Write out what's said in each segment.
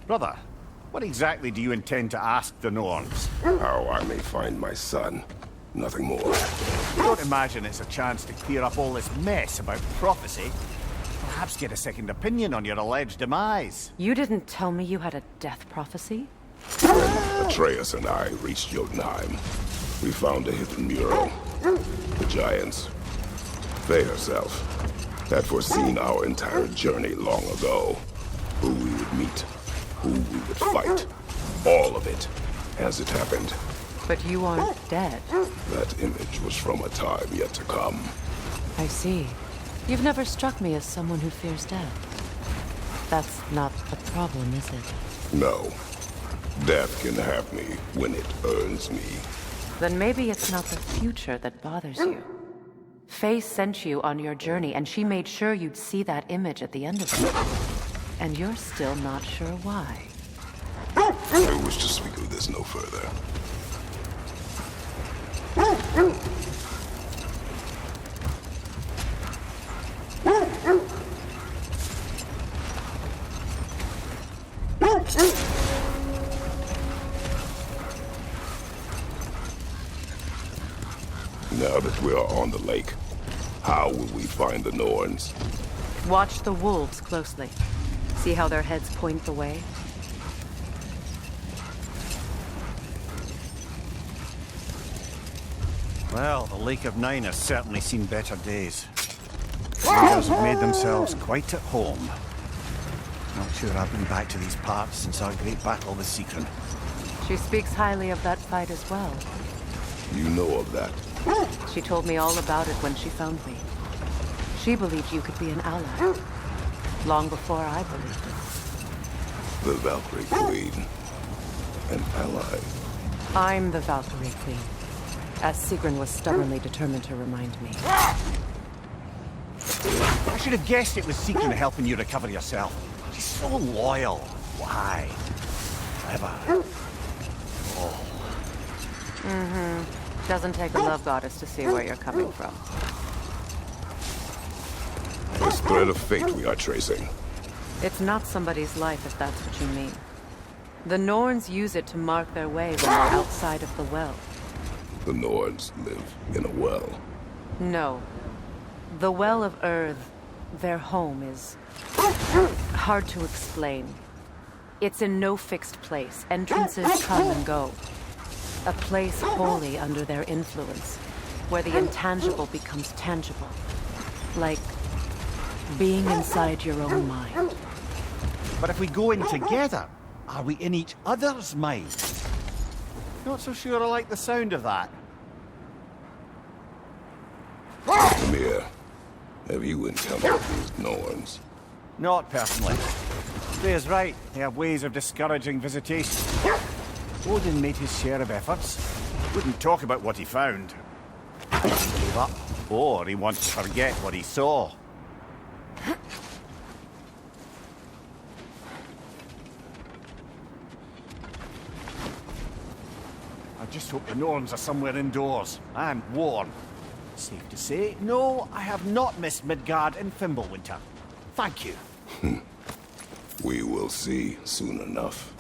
Brother, what exactly do you intend to ask the Norns? How I may find my son. Nothing more. I don't imagine it's a chance to clear up all this mess about prophecy. Perhaps get a second opinion on your alleged demise. You didn't tell me you had a death prophecy? When Atreus and I reached Jotunheim, we found a hidden mural. The giants, they herself, had foreseen our entire journey long ago. Who we would meet, who we would fight. All of it, as it happened. But you aren't dead. That image was from a time yet to come. I see. You've never struck me as someone who fears death. That's not the problem, is it? No. Death can have me when it earns me. Then maybe it's not the future that bothers you. Faye sent you on your journey, and she made sure you'd see that image at the end of it. And you're still not sure why. I wish to speak of this no further. Now that we are on the lake, how will we find the Norns? Watch the wolves closely. See how their heads point the way? Well, the Lake of Nine has certainly seen better days. The Norns have made themselves quite at home. Not sure I've been back to these parts since our great battle with Secret. She speaks highly of that fight as well. You know of that? She told me all about it when she found me. She believed you could be an ally. Long before I believed it. The Valkyrie Queen. An ally. I'm the Valkyrie Queen. As Sigrun was stubbornly determined to remind me. I should have guessed it was Secret helping you recover yourself. She's so loyal. Why? Clever. Oh. Doesn't take a love goddess to see where you're coming from. This thread of fate we are tracing. It's not somebody's life, if that's what you mean. The Norns use it to mark their way when they're outside of the well. The Norns live in a well. No. The Well of Earth, their home, is hard to explain. It's in no fixed place. Entrances come and go. A place wholly under their influence, where the intangible becomes tangible. Like being inside your own mind. But if we go in together, are we in each other's mind? Not so sure I like the sound of that. Come here. Have you encountered these Norns? Not personally. Freya's right. They have ways of discouraging visitation. Odin made his share of efforts. Wouldn't talk about what he found. He gave up, or he wants to forget what he saw. I just hope the Norns are somewhere indoors. I'm warm. Safe to say, no, I have not missed Midgard in Fimbulwinter. Thank you. We will see soon enough.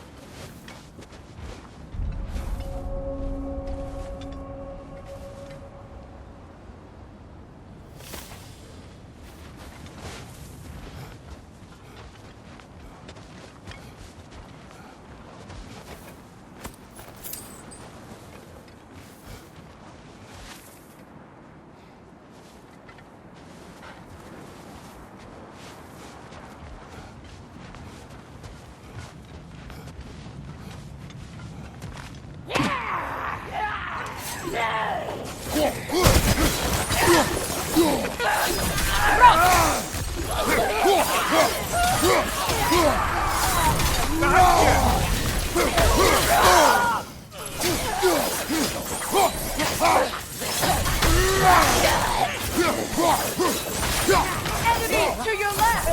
Enemy to your left!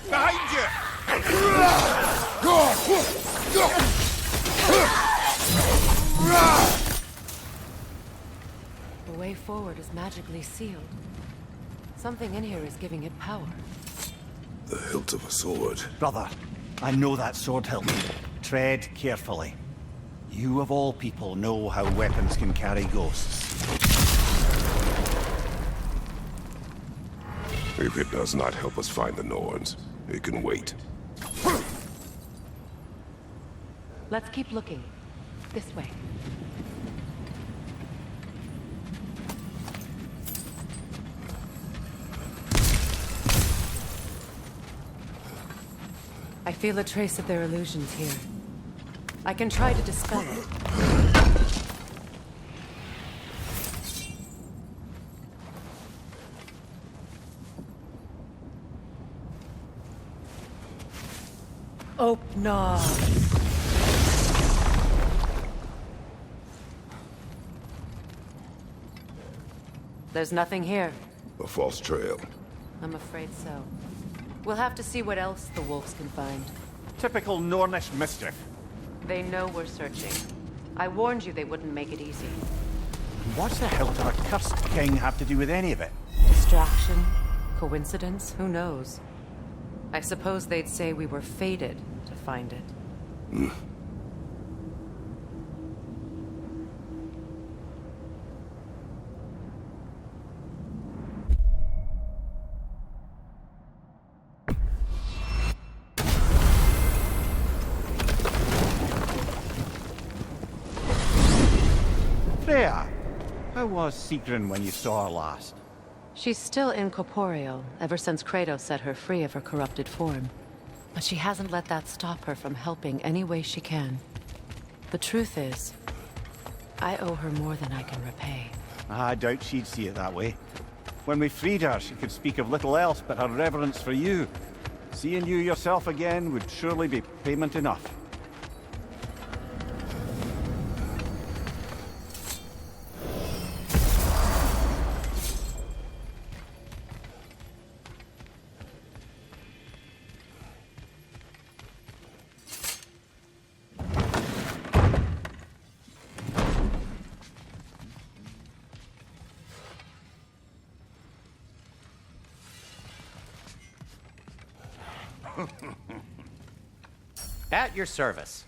Behind you! The way forward is magically sealed. Something in here is giving it power. The hilt of a sword. Brother, I know that sword hilt. Tread carefully. You of all people know how weapons can carry ghosts. If it does not help us find the Norns, it can wait. Let's keep looking. This way. I feel a trace of their illusions here. I can try to dispel it. Oh, no. There's nothing here. A false trail. I'm afraid so. We'll have to see what else the wolves can find. Typical Nornish mischief. They know we're searching. I warned you they wouldn't make it easy. What's the hilt of a cursed king have to do with any of it? Distraction? Coincidence? Who knows? I suppose they'd say we were fated to find it. Freya, how was Sigrun when you saw her last? She's still incorporeal, ever since Kratos set her free of her corrupted form. But she hasn't let that stop her from helping any way she can. The truth is, I owe her more than I can repay. I doubt she'd see it that way. When we freed her, she could speak of little else but her reverence for you. Seeing you yourself again would surely be payment enough. At your service.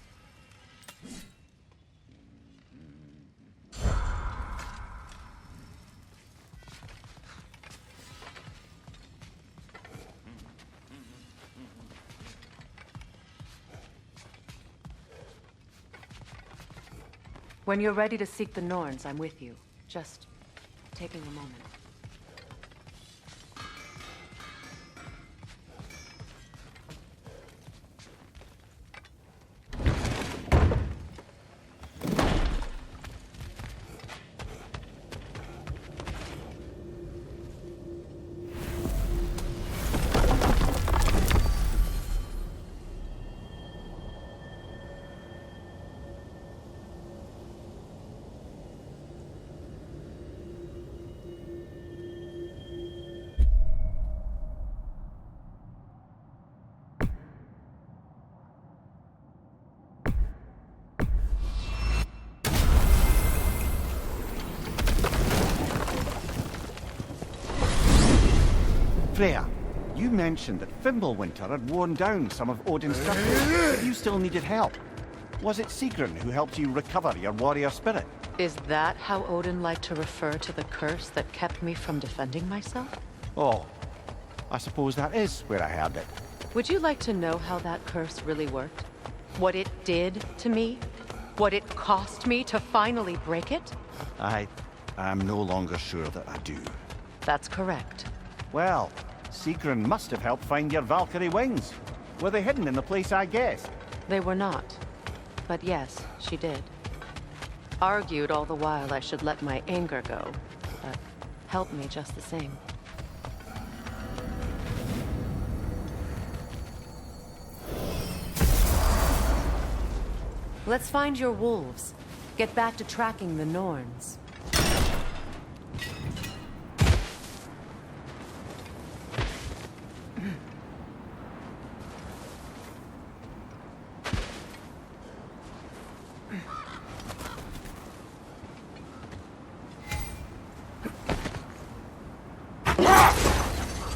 When you're ready to seek the Norns, I'm with you. Just taking a moment. Freya, you mentioned that Fimbulwinter had worn down some of Odin's structures, but you still needed help. Was it Sigrun who helped you recover your warrior spirit? Is that how Odin liked to refer to the curse that kept me from defending myself? Oh, I suppose that is where I heard it. Would you like to know how that curse really worked? What it did to me? What it cost me to finally break it? I'm no longer sure that I do. That's correct. Well, Sigrun must have helped find your Valkyrie wings. Were they hidden in the place I guessed? They were not. But yes, she did. Argued all the while I should let my anger go, but helped me just the same. Let's find your wolves. Get back to tracking the Norns.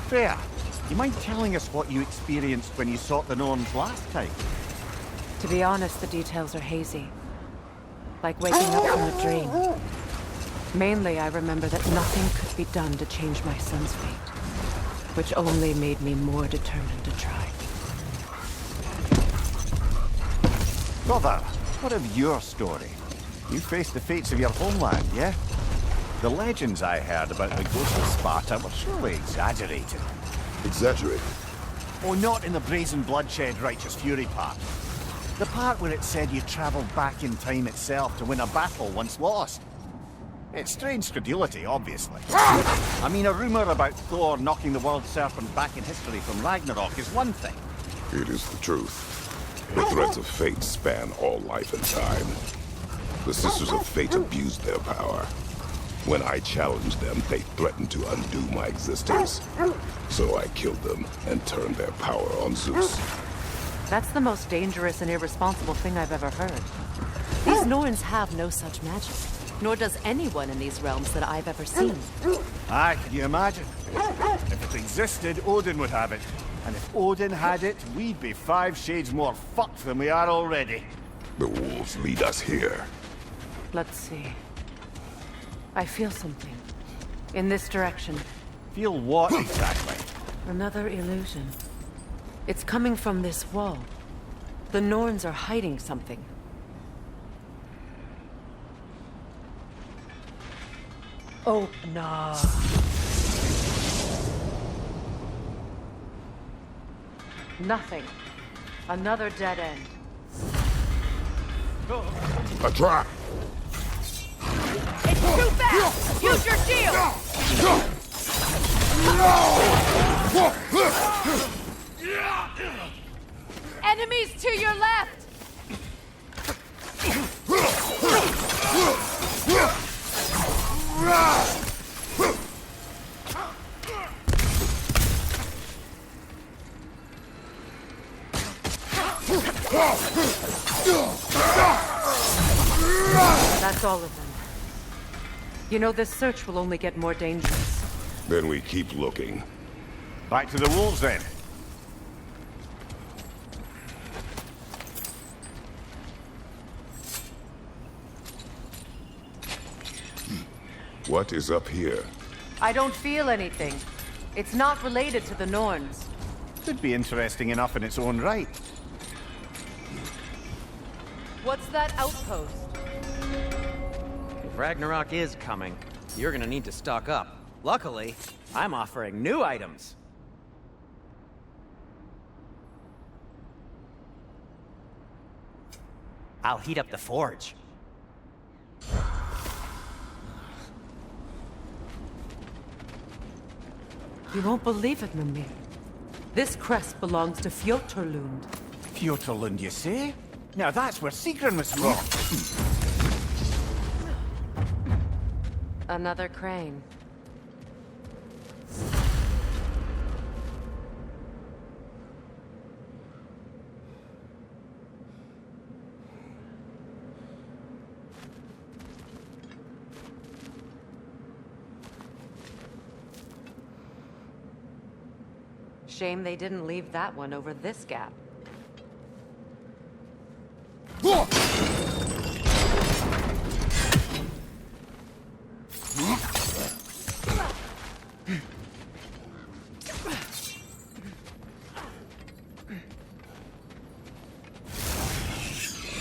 Freya, you mind telling us what you experienced when you sought the Norns last time? To be honest, the details are hazy. Like waking up from a dream. Mainly, I remember that nothing could be done to change my son's fate, which only made me more determined to try. Brother, what of your story? You faced the fates of your homeland, yeah? The legends I heard about the ghost of Sparta were surely exaggerated. Exaggerated? Oh, not in the brazen bloodshed righteous fury part. The part where it said you travelled back in time itself to win a battle once lost. It's strange credulity, obviously. I mean, a rumour about Thor knocking the world serpent back in history from Ragnarok is one thing. It is the truth. The threads of fate span all life and time. The Sisters of Fate abused their power. When I challenged them, they threatened to undo my existence. So I killed them and turned their power on Zeus. That's the most dangerous and irresponsible thing I've ever heard. These Norns have no such magic, nor does anyone in these realms that I've ever seen. Aye, can you imagine? If it existed, Odin would have it. And if Odin had it, we'd be 5 shades more fucked than we are already. The wolves lead us here. Let's see. I feel something. In this direction. Feel what exactly? Another illusion. It's coming from this wall. The Norns are hiding something. Oh, no. Nothing. Another dead end. A trap! It's too fast! Use your shield! Enemies to your left! That's all of them. You know, this search will only get more dangerous. Then we keep looking. Back to the wolves then. What is up here? I don't feel anything. It's not related to the Norns. Could be interesting enough in its own right. What's that outpost? If Ragnarok is coming, you're gonna need to stock up. Luckily, I'm offering new items. I'll heat up the forge. You won't believe it, Mimir. This crest belongs to Fjoturlund. Fjoturlund, you say? Now that's where Sigrun was from. Another crane. Shame they didn't leave that one over this gap.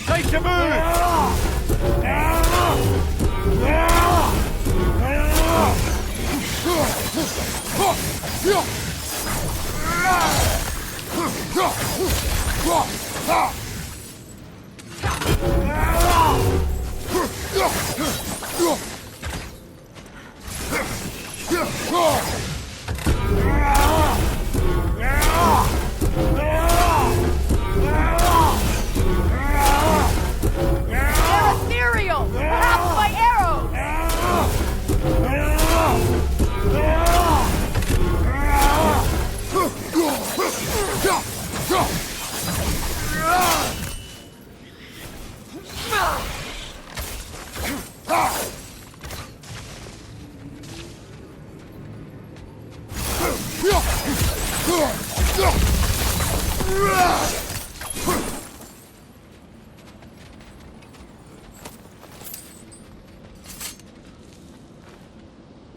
Time to move! They're ethereal! Perhaps by arrows!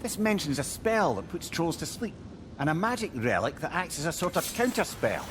This mentions a spell that puts trolls to sleep, and a magic relic that acts as a sort of counterspell.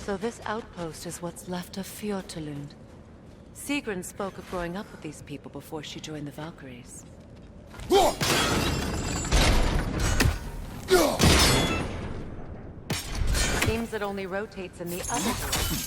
So this outpost is what's left of Fjortulund. Sigrun spoke of growing up with these people before she joined the Valkyries. Seems it only rotates in the other direction.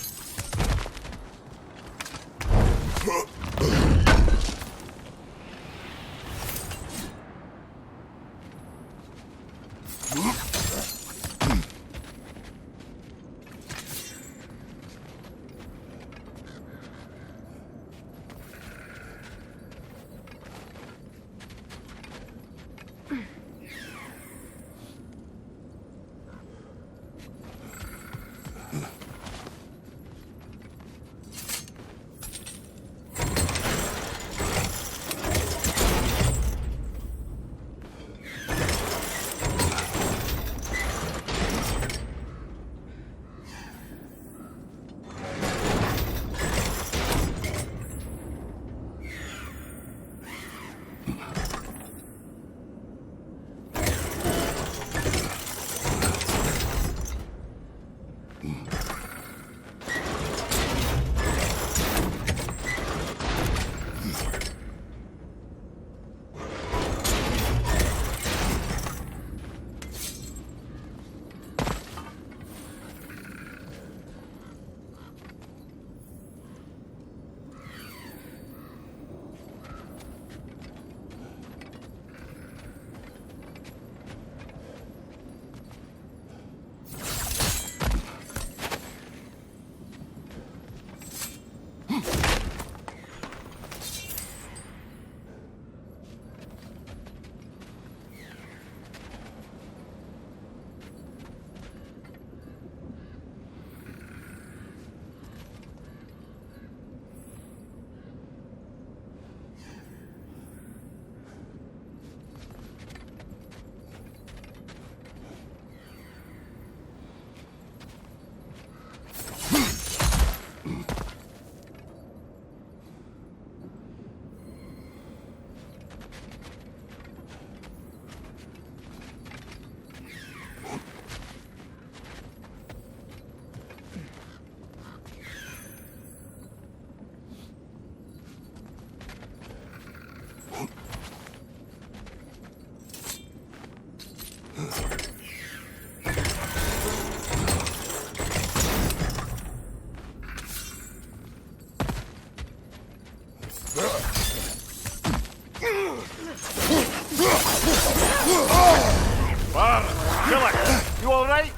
You all right?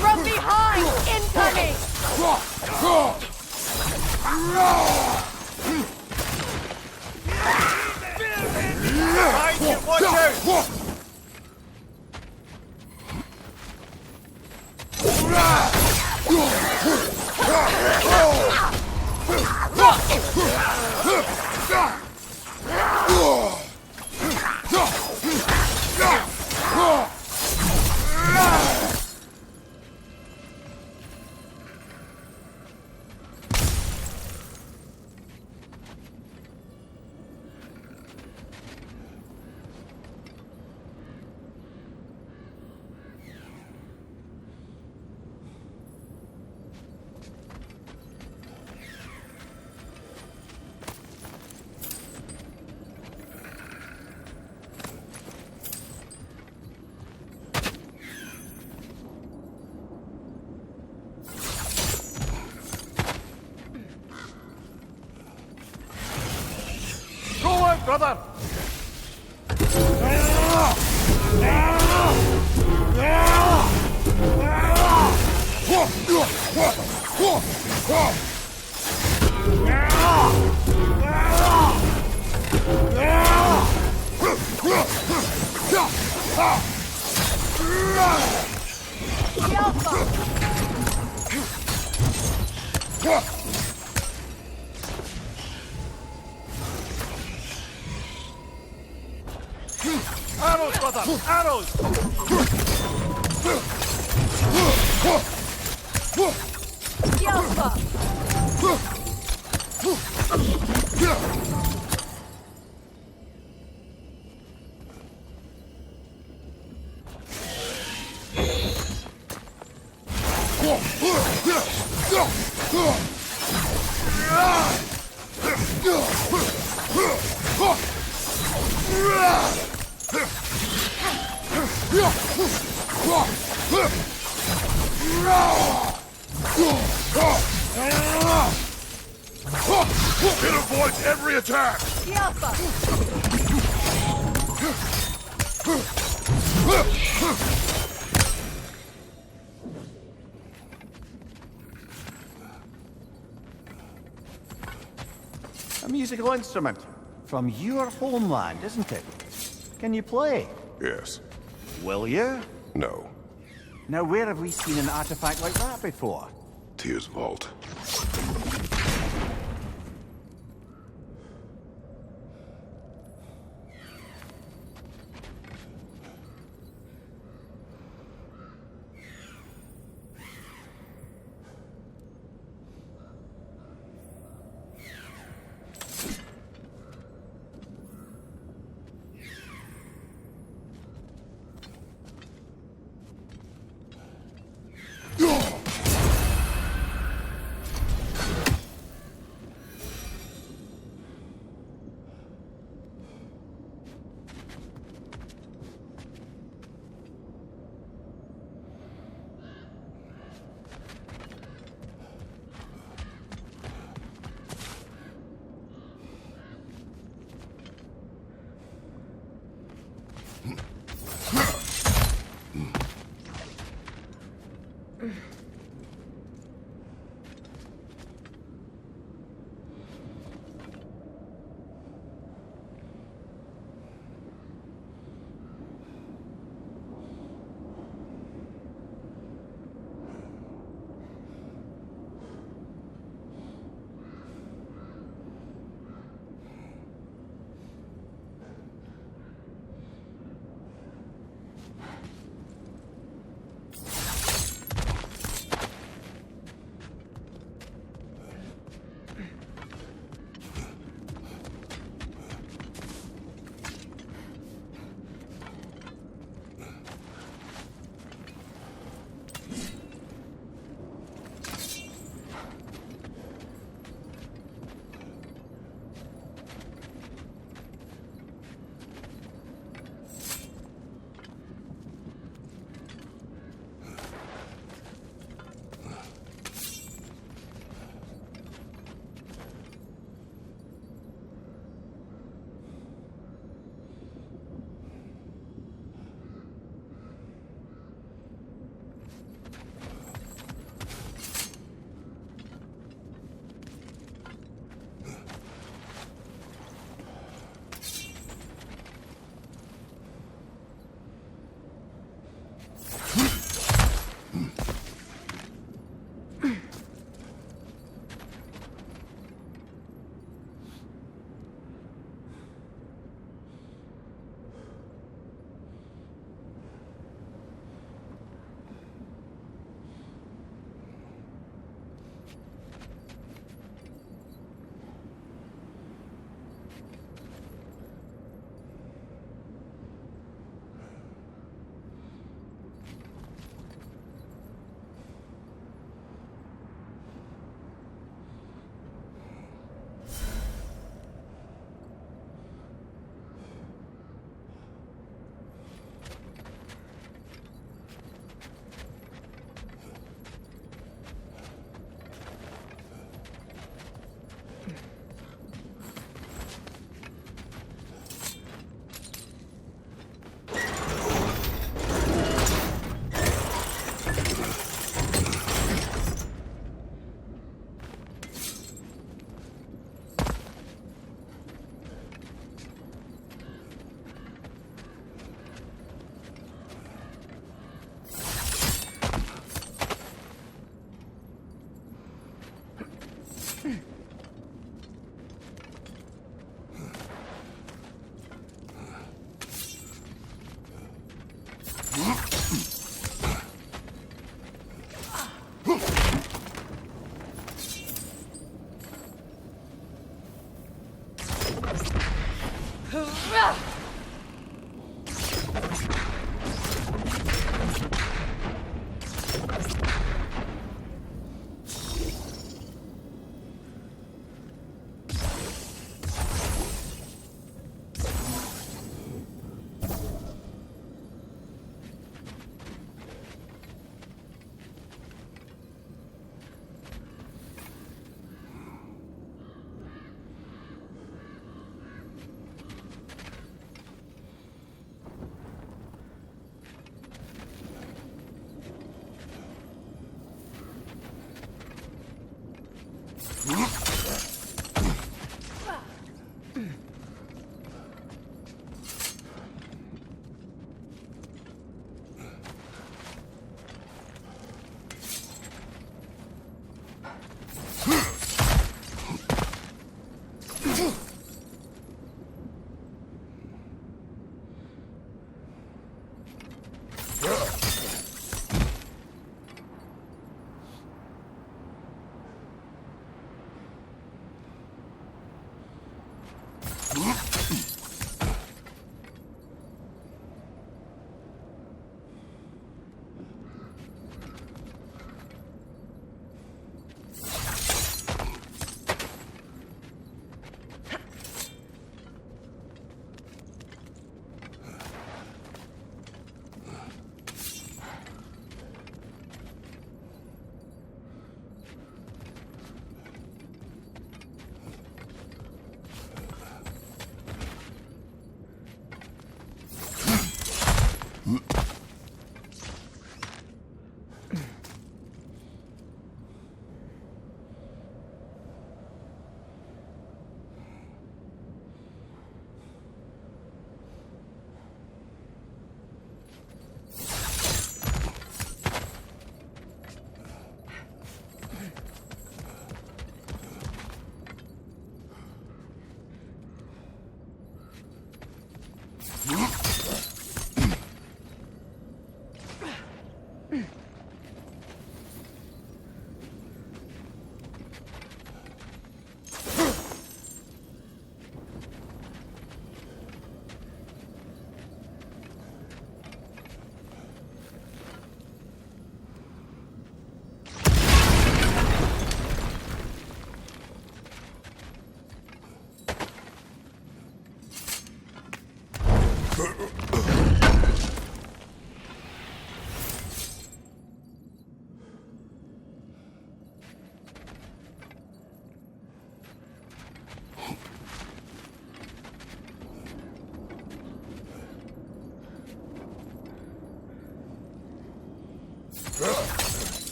From behind! Incoming! Right, watch out! brother! Arrows, brother! Arrows! It avoids every attack! A musical instrument. From your homeland, isn't it? Can you play? Yes. Will you? No. Now, where have we seen an artifact like that before? Tyr's vault.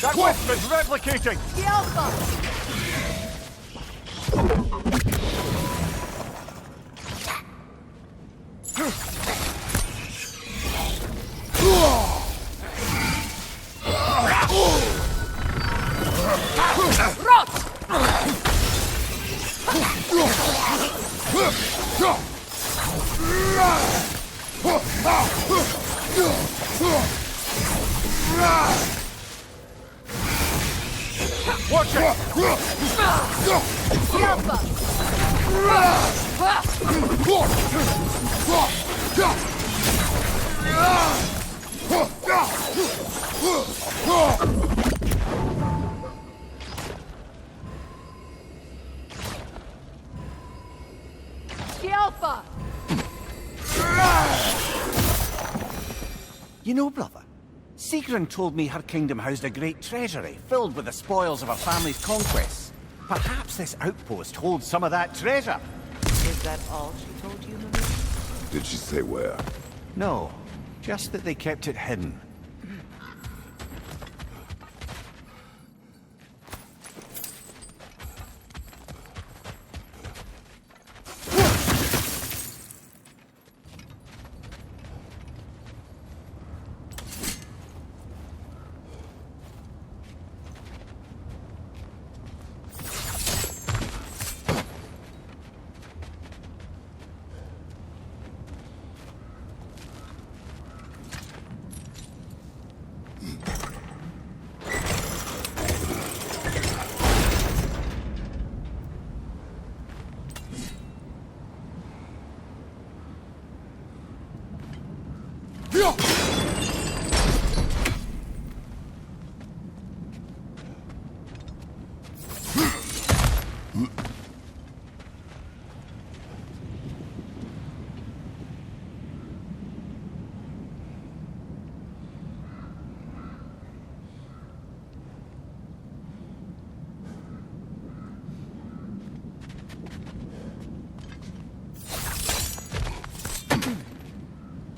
That weapon's replicating! The Alpha! Watch it! The Alpha! The Alpha! You know, brother, Sigrun told me her kingdom housed a great treasury filled with the spoils of her family's conquests. Perhaps this outpost holds some of that treasure. Is that all she told you, Mimir? Did she say where? No, just that they kept it hidden.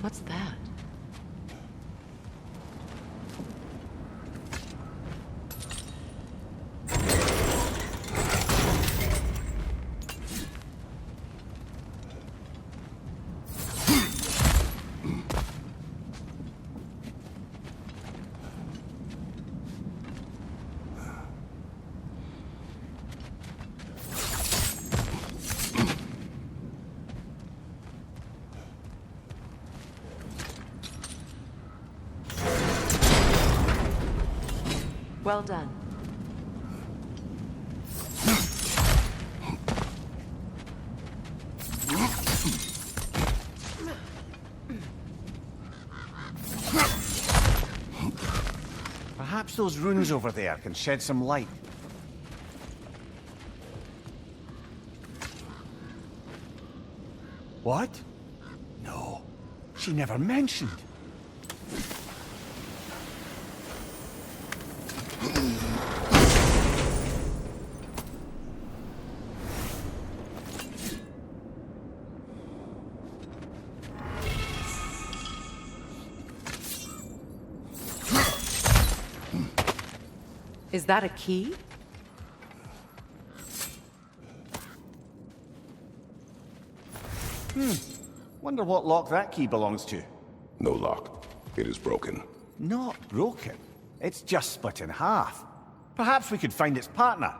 What's that? Well done. Perhaps those runes over there can shed some light. What? No, she never mentioned. Is that a key? Wonder what lock that key belongs to. No lock. It is broken. Not broken. It's just split in half. Perhaps we could find its partner.